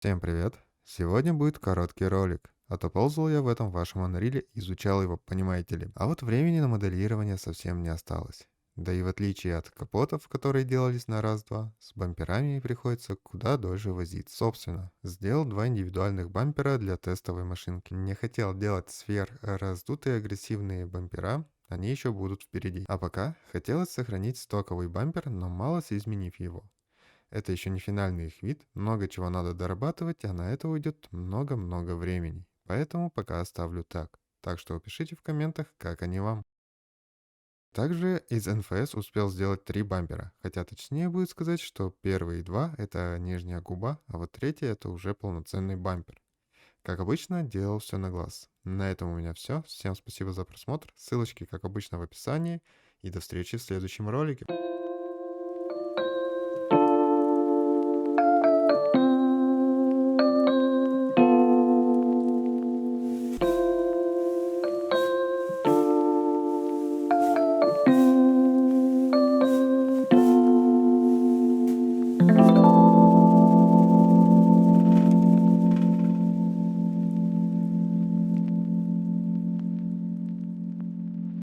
Всем привет! Сегодня будет короткий ролик, а то ползал я в этом вашем анриле и изучал его, понимаете ли. А вот времени на моделирование совсем не осталось. Да и в отличие от капотов, которые делались на раз-два, с бамперами приходится куда дольше возиться. Собственно, сделал два индивидуальных бампера для тестовой машинки. Не хотел делать сверхраздутые агрессивные бампера, они еще будут впереди. А пока хотелось сохранить стоковый бампер, но мало изменив его. Это еще не финальный их вид, много чего надо дорабатывать, а на это уйдет много-много времени. Поэтому пока оставлю так. Так что пишите в комментах, как они вам. Также из НФС успел сделать три бампера, хотя точнее будет сказать, что первые два это нижняя губа, а вот третий это уже полноценный бампер. Как обычно, делал все на глаз. На этом у меня все. Всем спасибо за просмотр. Ссылочки, как обычно, в описании. И до встречи в следующем ролике.